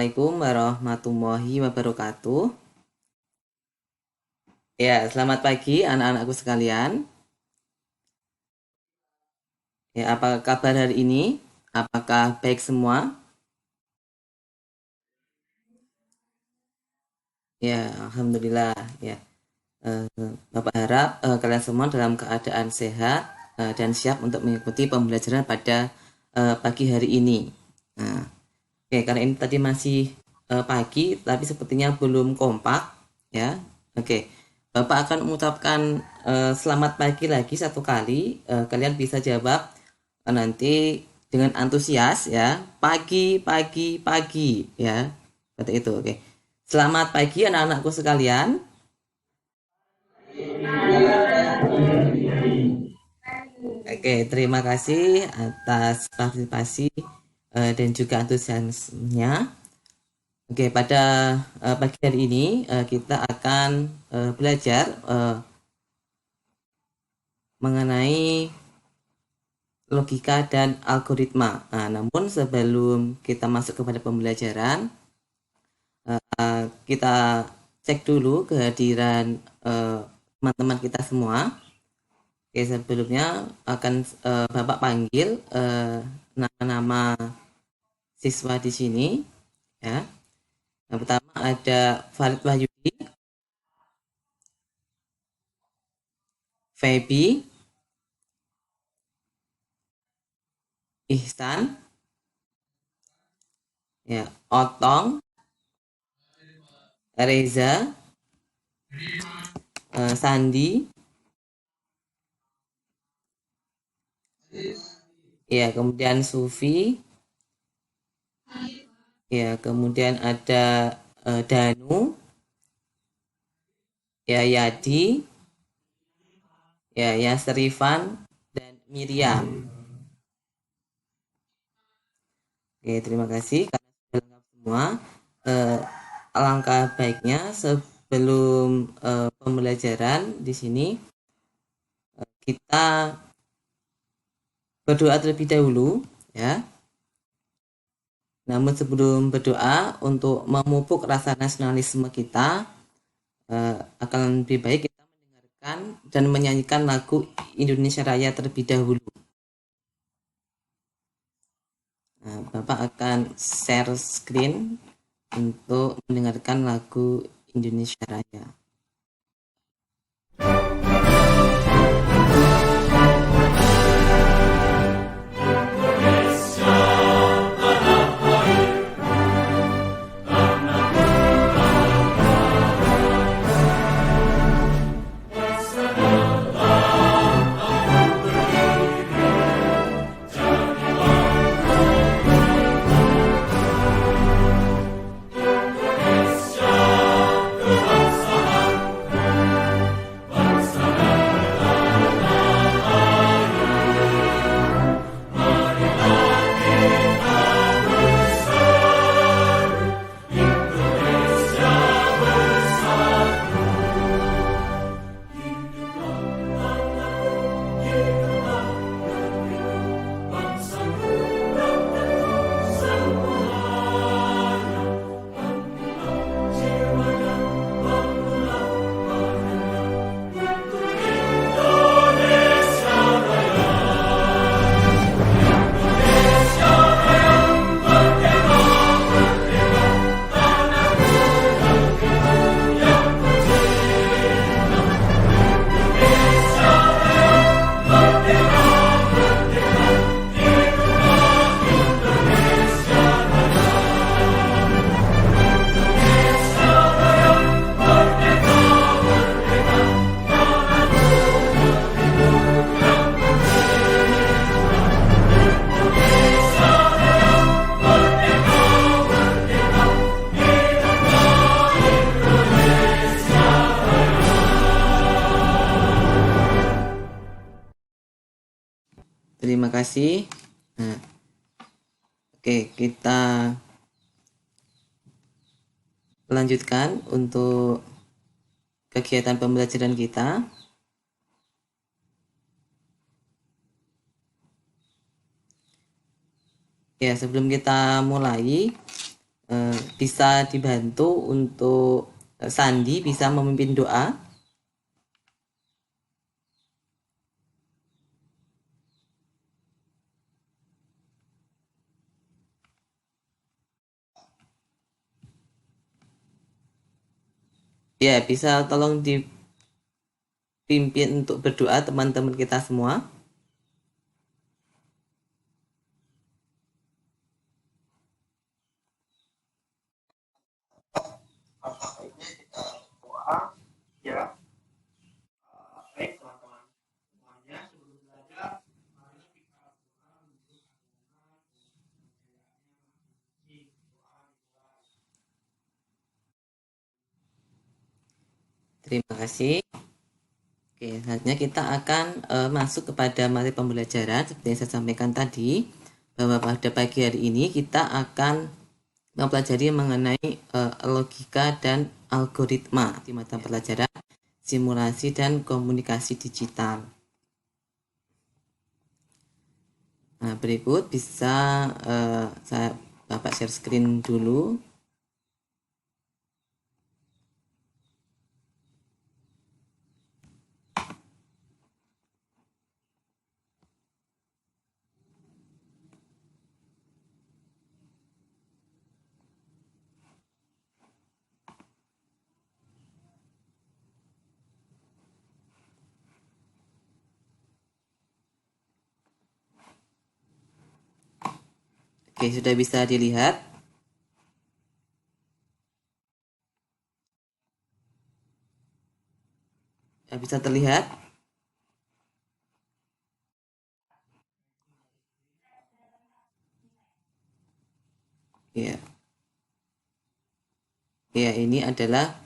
Assalamualaikum warahmatullahi wabarakatuh. Ya, selamat pagi anak-anakku sekalian. Ya, apa kabar hari ini? Apakah baik semua? Ya, alhamdulillah. Ya, eh, Bapak harap kalian semua dalam keadaan sehat dan siap untuk mengikuti pembelajaran pada pagi hari ini. Nah, oke, karena ini tadi masih pagi, tapi sepertinya belum kompak, ya. Oke, Bapak akan mengucapkan selamat pagi lagi satu kali. Kalian bisa jawab nanti dengan antusias, ya. Pagi, pagi, pagi, ya. Seperti itu, oke. Selamat pagi anak-anakku sekalian. Oke, terima kasih atas partisipasi dan juga antusiasnya. Oke, pada pagi hari ini kita akan belajar mengenai logika dan algoritma. Nah, namun sebelum kita masuk kepada pembelajaran, kita cek dulu kehadiran teman-teman kita semua. Oke, sebelumnya akan Bapak panggil nama-nama siswa di sini, ya. Yang pertama ada Farid Wahyudi, Feby, Ihsan, ya, Otong, Reza, Sandi, ya, kemudian Sufi, ya, kemudian ada Danu, ya, Yadi, ya, Yasrifan, dan Miriam. Oke, terima kasih karena sudah lengkap semua. Alangkah baiknya sebelum pembelajaran di sini kita berdoa terlebih dahulu, ya. Namun sebelum berdoa, untuk memupuk rasa nasionalisme kita, akan lebih baik kita mendengarkan dan menyanyikan lagu Indonesia Raya terlebih dahulu. Nah, Bapak akan share screen untuk mendengarkan lagu Indonesia Raya. Terima kasih. Nah, oke, kita lanjutkan untuk kegiatan pembelajaran kita. Ya, sebelum kita mulai, bisa dibantu untuk Sandi bisa memimpin doa. Ya, bisa tolong dipimpin untuk berdoa teman-teman kita semua. Terima kasih. Oke, selanjutnya kita akan masuk kepada materi pembelajaran. Seperti yang saya sampaikan tadi, bahwa pada pagi hari ini kita akan mempelajari mengenai logika dan algoritma di mata pelajaran simulasi dan komunikasi digital. Nah, berikut bisa Bapak share screen dulu. Oke, sudah bisa dilihat. Bisa terlihat. Ya. Ya, ini adalah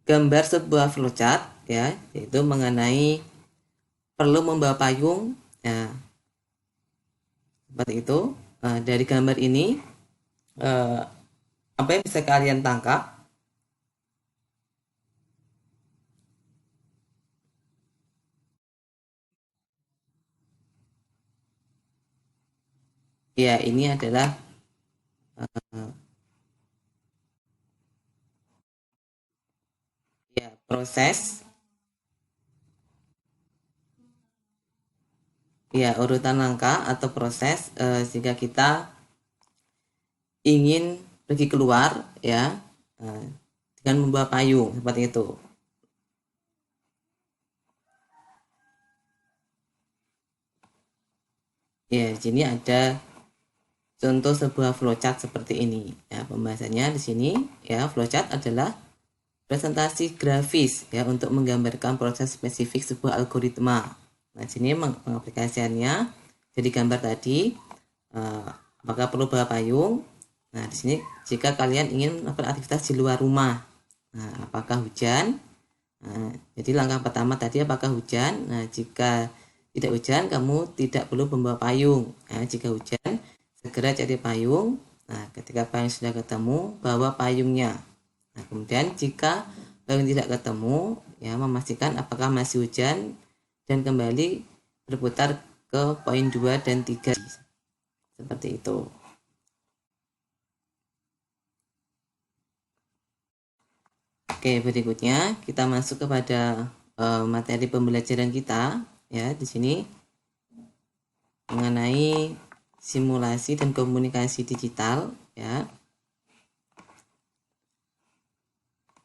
gambar sebuah flowchart ya, yaitu mengenai perlu membawa payung. Ya, seperti itu. Dari gambar ini apa yang bisa kalian tangkap? Ya, ini adalah ya proses, ya urutan langkah atau proses jika kita ingin pergi keluar ya dengan membawa payung seperti itu. Ya, di sini ada contoh sebuah flowchart seperti ini. Ya, pembahasannya di sini ya, flowchart adalah presentasi grafis ya untuk menggambarkan proses spesifik sebuah algoritma. Nah, di sini pengaplikasiannya jadi gambar tadi, apakah perlu bawa payung? Nah, di sini jika kalian ingin melakukan aktivitas di luar rumah, nah, apakah hujan? Nah, jadi langkah pertama tadi apakah hujan? Nah, jika tidak hujan, kamu tidak perlu membawa payung. Nah, jika hujan, segera cari payung. Nah, ketika payung sudah ketemu, bawa payungnya. Nah, kemudian jika payung tidak ketemu, ya memastikan apakah masih hujan dan kembali berputar ke poin 2 dan 3. Seperti itu. Oke, berikutnya kita masuk kepada materi pembelajaran kita ya di sini mengenai simulasi dan komunikasi digital ya.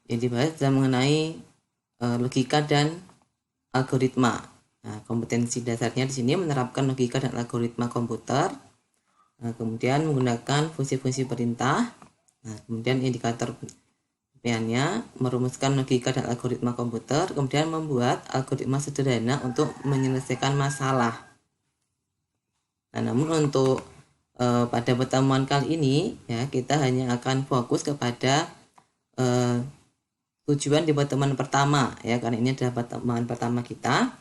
Yang dibahas adalah mengenai logika dan algoritma. Nah, kompetensi dasarnya di sini menerapkan logika dan algoritma komputer. Nah, kemudian menggunakan fungsi-fungsi perintah. Nah, kemudian indikator pengertiannya merumuskan logika dan algoritma komputer, kemudian membuat algoritma sederhana untuk menyelesaikan masalah. Nah, namun untuk pada pertemuan kali ini ya kita hanya akan fokus kepada tujuan di pertemuan pertama ya, karena ini adalah pertemuan pertama kita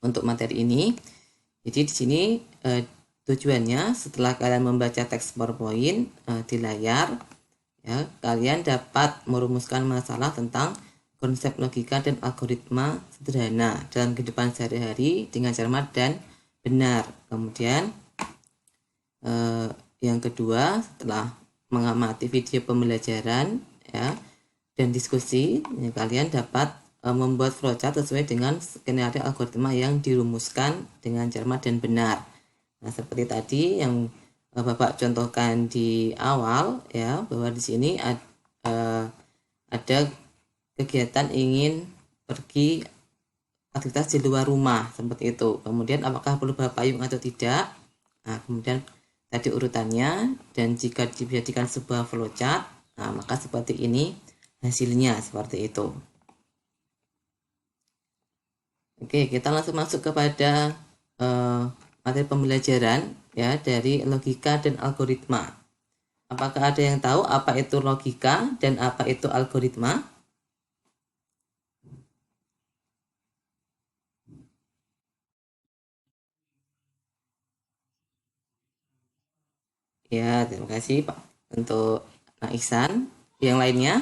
untuk materi ini. Jadi di sini tujuannya setelah kalian membaca teks PowerPoint di layar ya, kalian dapat merumuskan masalah tentang konsep logika dan algoritma sederhana dalam kehidupan sehari-hari dengan cermat dan benar. Kemudian yang kedua, setelah mengamati video pembelajaran ya dan diskusi, ya, kalian dapat membuat flowchart sesuai dengan skenario algoritma yang dirumuskan dengan cermat dan benar. Nah, seperti tadi yang Bapak contohkan di awal ya, bahwa di sini ada kegiatan ingin pergi aktivitas di luar rumah seperti itu. Kemudian apakah perlu bawa payung atau tidak? Nah, kemudian tadi urutannya, dan jika dijadikan sebuah flowchart, nah maka seperti ini hasilnya seperti itu. Oke, kita langsung masuk kepada materi pembelajaran ya dari logika dan algoritma. Apakah ada yang tahu apa itu logika dan apa itu algoritma? Ya, terima kasih Pak untuk Nak Ihsan. Yang lainnya?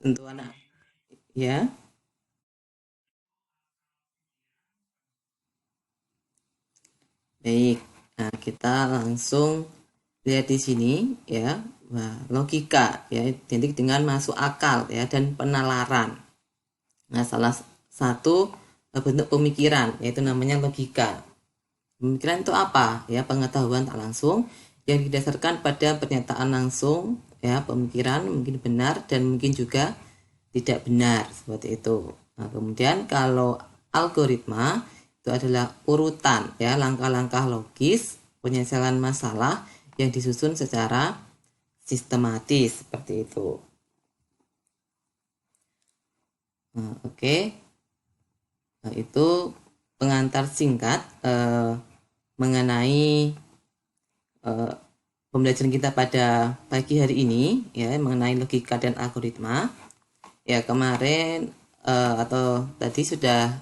Untuk anak ya. Baik. Nah, kita langsung lihat di sini ya. Nah, logika ya identik dengan masuk akal ya dan penalaran. Nah, salah satu bentuk pemikiran yaitu namanya logika. Pemikiran itu apa? Ya, pengetahuan tak langsung yang didasarkan pada pernyataan langsung, ya, pemikiran mungkin benar dan mungkin juga tidak benar seperti itu. Nah, kemudian kalau algoritma itu adalah urutan ya langkah-langkah logis penyelesaian masalah yang disusun secara sistematis seperti itu. Nah, oke. Nah, itu pengantar singkat mengenai pembelajaran kita pada pagi hari ini ya mengenai logika dan algoritma. Ya kemarin atau tadi sudah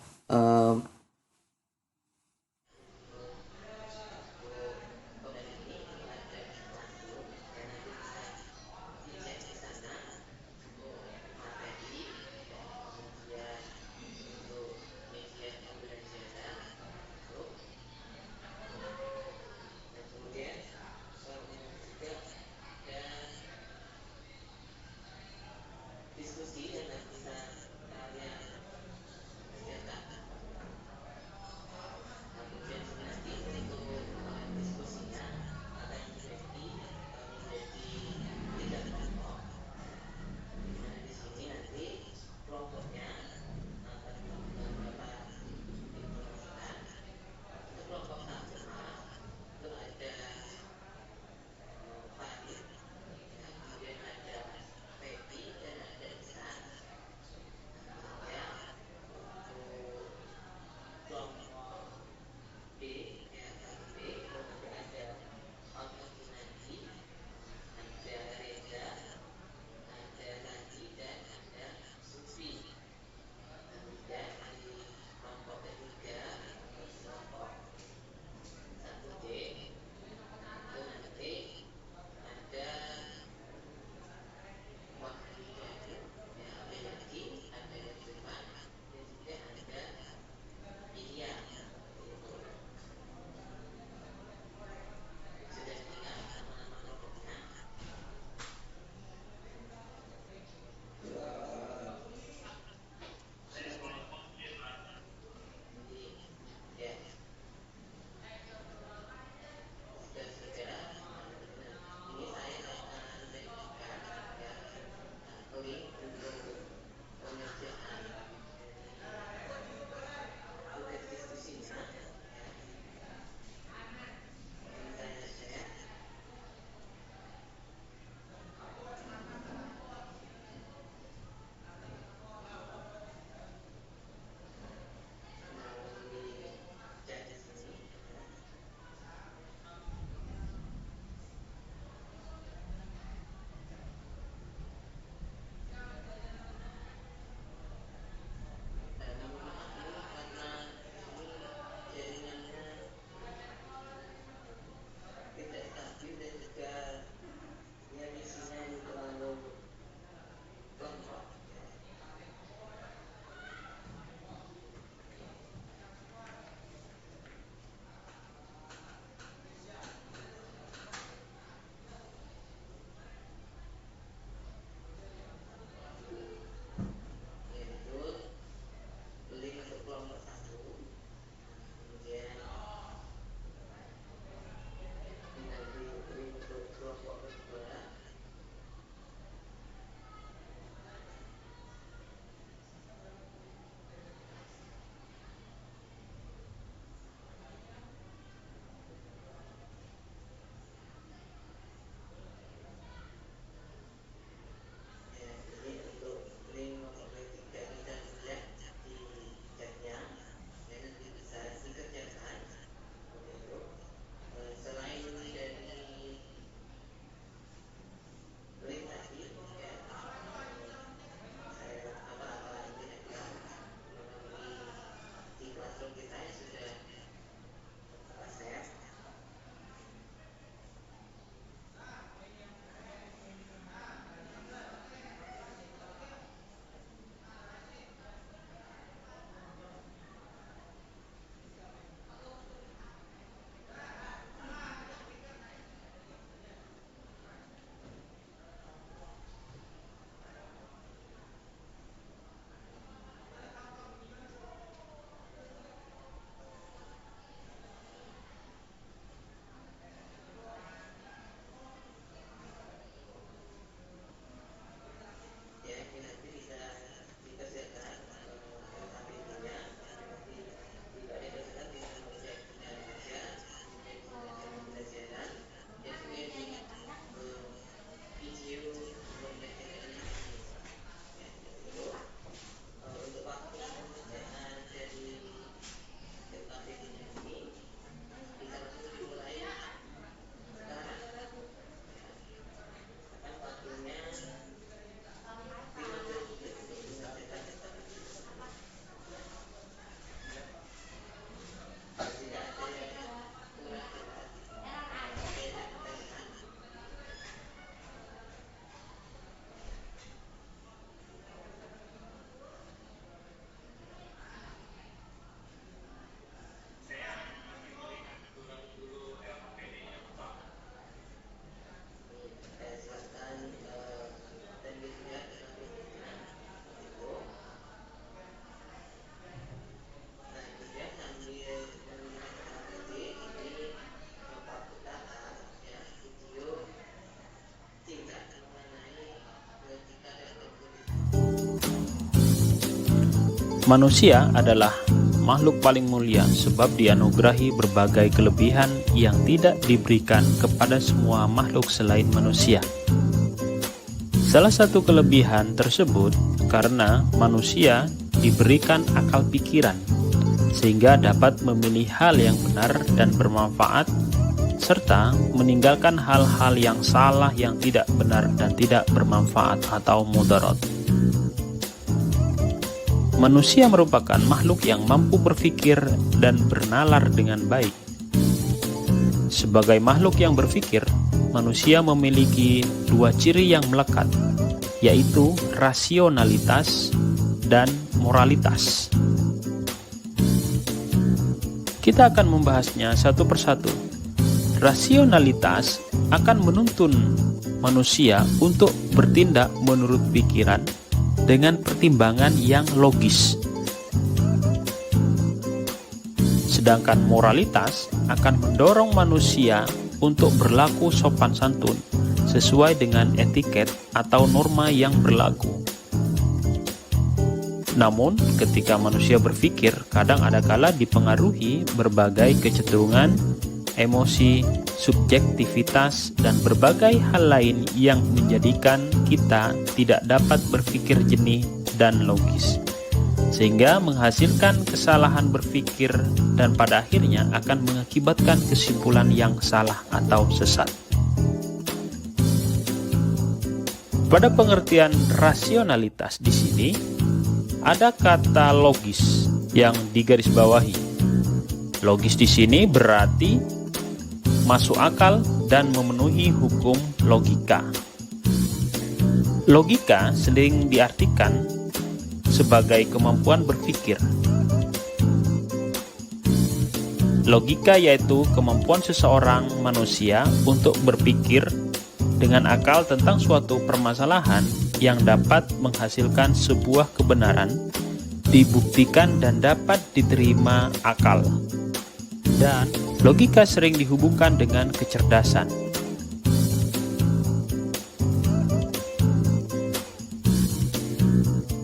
Manusia adalah makhluk paling mulia sebab dianugerahi berbagai kelebihan yang tidak diberikan kepada semua makhluk selain manusia. Salah satu kelebihan tersebut karena manusia diberikan akal pikiran sehingga dapat memilih hal yang benar dan bermanfaat serta meninggalkan hal-hal yang salah, yang tidak benar dan tidak bermanfaat atau mudarat. Manusia merupakan makhluk yang mampu berpikir dan bernalar dengan baik. Sebagai makhluk yang berpikir, manusia memiliki dua ciri yang melekat, yaitu rasionalitas dan moralitas. Kita akan membahasnya satu persatu. Rasionalitas akan menuntun manusia untuk bertindak menurut pikiran dengan pertimbangan yang logis. Sedangkan moralitas akan mendorong manusia untuk berlaku sopan santun sesuai dengan etiket atau norma yang berlaku. Namun, ketika manusia berpikir, kadang ada kala dipengaruhi berbagai kecenderungan, emosi, subjektivitas, dan berbagai hal lain yang menjadikan kita tidak dapat berpikir jernih dan logis, sehingga menghasilkan kesalahan berpikir dan pada akhirnya akan mengakibatkan kesimpulan yang salah atau sesat. Pada pengertian rasionalitas di sini, ada kata logis yang digarisbawahi. Logis di sini berarti masuk akal dan memenuhi hukum logika. Logika sering diartikan sebagai kemampuan berpikir. Logika yaitu kemampuan seseorang manusia untuk berpikir dengan akal tentang suatu permasalahan yang dapat menghasilkan sebuah kebenaran, dibuktikan dan dapat diterima akal. Dan logika sering dihubungkan dengan kecerdasan.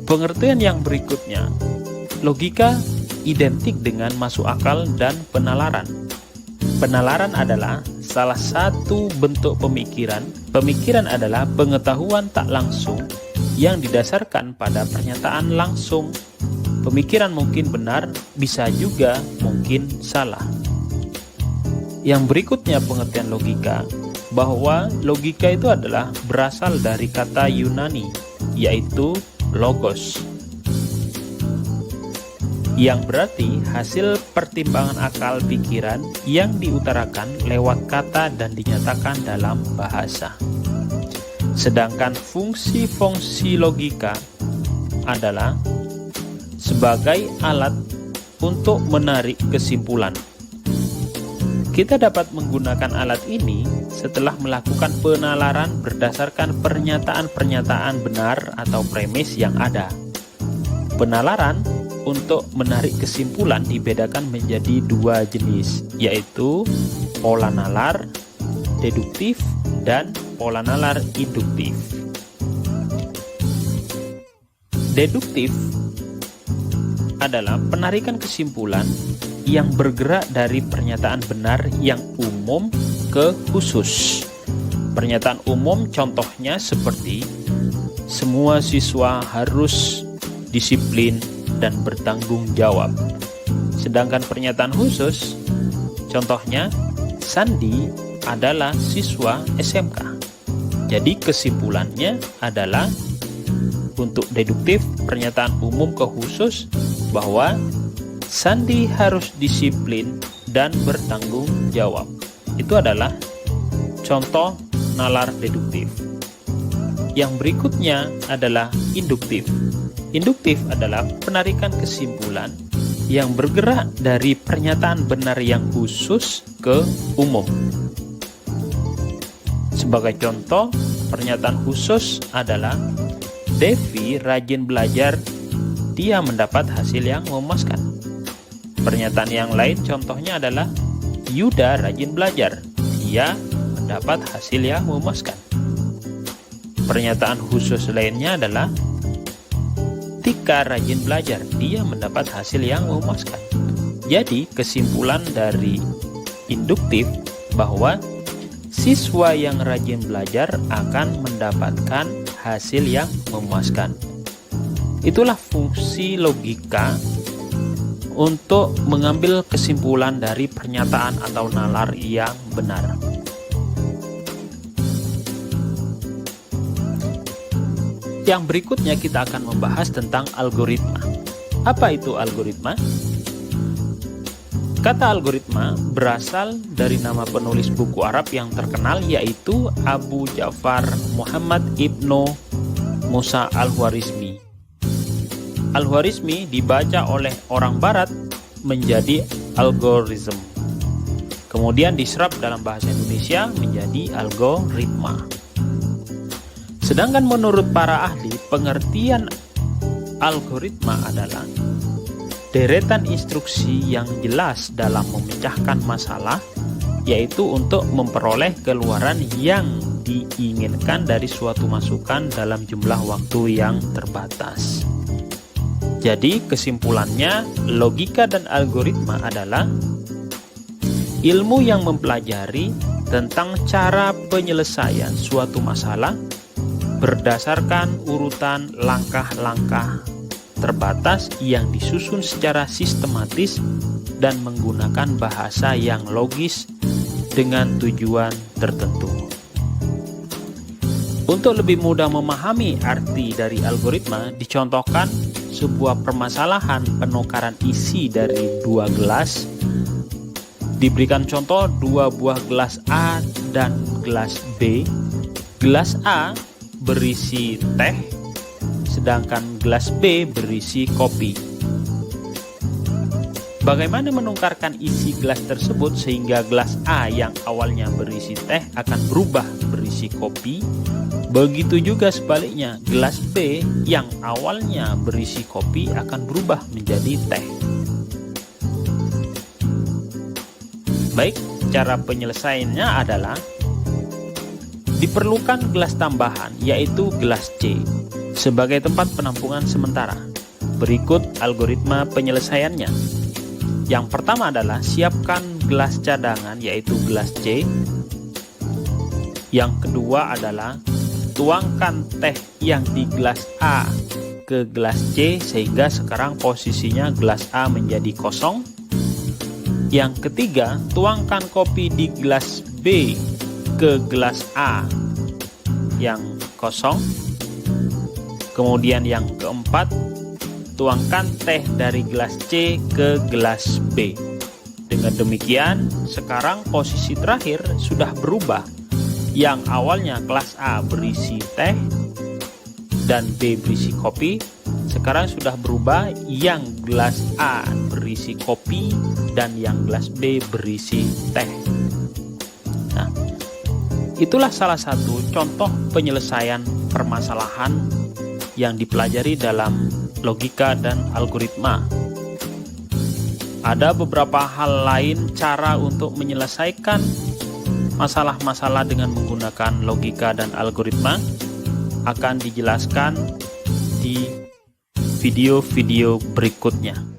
Pengertian yang berikutnya, logika identik dengan masuk akal dan penalaran. Penalaran adalah salah satu bentuk pemikiran. Pemikiran adalah pengetahuan tak langsung yang didasarkan pada pernyataan langsung. Pemikiran mungkin benar, bisa juga mungkin salah. Yang berikutnya pengertian logika, bahwa logika itu adalah berasal dari kata Yunani, yaitu logos, yang berarti hasil pertimbangan akal pikiran yang diutarakan lewat kata dan dinyatakan dalam bahasa. Sedangkan fungsi-fungsi logika adalah sebagai alat untuk menarik kesimpulan. Kita dapat menggunakan alat ini setelah melakukan penalaran berdasarkan pernyataan-pernyataan benar atau premis yang ada. Penalaran untuk menarik kesimpulan dibedakan menjadi dua jenis, yaitu pola nalar deduktif dan pola nalar induktif. Deduktif adalah penarikan kesimpulan yang bergerak dari pernyataan benar yang umum ke khusus. Pernyataan umum contohnya seperti semua siswa harus disiplin dan bertanggung jawab. Sedangkan pernyataan khusus contohnya Sandi adalah siswa SMK. Jadi kesimpulannya adalah untuk deduktif pernyataan umum ke khusus bahwa Sandi harus disiplin dan bertanggung jawab. Itu adalah contoh nalar deduktif. Yang berikutnya adalah induktif. Induktif adalah penarikan kesimpulan yang bergerak dari pernyataan benar yang khusus ke umum. Sebagai contoh, pernyataan khusus adalah Devi rajin belajar, dia mendapat hasil yang memuaskan. Pernyataan yang lain contohnya adalah Yuda rajin belajar, dia mendapat hasil yang memuaskan. Pernyataan khusus lainnya adalah ketika rajin belajar, dia mendapat hasil yang memuaskan. Jadi, kesimpulan dari induktif bahwa siswa yang rajin belajar akan mendapatkan hasil yang memuaskan. Itulah fungsi logika untuk mengambil kesimpulan dari pernyataan atau nalar yang benar. Yang berikutnya kita akan membahas tentang algoritma. Apa itu algoritma? Kata algoritma berasal dari nama penulis buku Arab yang terkenal, yaitu Abu Ja'far Muhammad Ibnu Musa Al-Khwarizmi. Al-Khwarizmi dibaca oleh orang barat menjadi algoritma. Kemudian diserap dalam bahasa Indonesia menjadi algoritma. Sedangkan menurut para ahli, pengertian algoritma adalah deretan instruksi yang jelas dalam memecahkan masalah, yaitu untuk memperoleh keluaran yang diinginkan dari suatu masukan dalam jumlah waktu yang terbatas. Jadi kesimpulannya, logika dan algoritma adalah ilmu yang mempelajari tentang cara penyelesaian suatu masalah berdasarkan urutan langkah-langkah terbatas yang disusun secara sistematis dan menggunakan bahasa yang logis dengan tujuan tertentu. Untuk lebih mudah memahami arti dari algoritma, dicontohkan sebuah permasalahan penukaran isi dari dua gelas. Diberikan contoh dua buah gelas A dan gelas B. Gelas A berisi teh, sedangkan gelas B berisi kopi. Bagaimana menukarkan isi gelas tersebut sehingga gelas A yang awalnya berisi teh akan berubah berisi kopi? Begitu juga sebaliknya, gelas B yang awalnya berisi kopi akan berubah menjadi teh. Baik, cara penyelesaiannya adalah diperlukan gelas tambahan, yaitu gelas C, sebagai tempat penampungan sementara. Berikut algoritma penyelesaiannya. Yang pertama adalah siapkan gelas cadangan, yaitu gelas C. Yang kedua adalah tuangkan teh yang di gelas A ke gelas C sehingga sekarang posisinya gelas A menjadi kosong. Yang ketiga, tuangkan kopi di gelas B ke gelas A yang kosong. Kemudian yang keempat, tuangkan teh dari gelas C ke gelas B. Dengan demikian, sekarang posisi terakhir sudah berubah. Yang awalnya gelas A berisi teh dan B berisi kopi, sekarang sudah berubah yang gelas A berisi kopi dan yang gelas B berisi teh. Nah, itulah salah satu contoh penyelesaian permasalahan yang dipelajari dalam logika dan algoritma. Ada beberapa hal lain cara untuk menyelesaikan masalah-masalah dengan menggunakan logika dan algoritma akan dijelaskan di video-video berikutnya.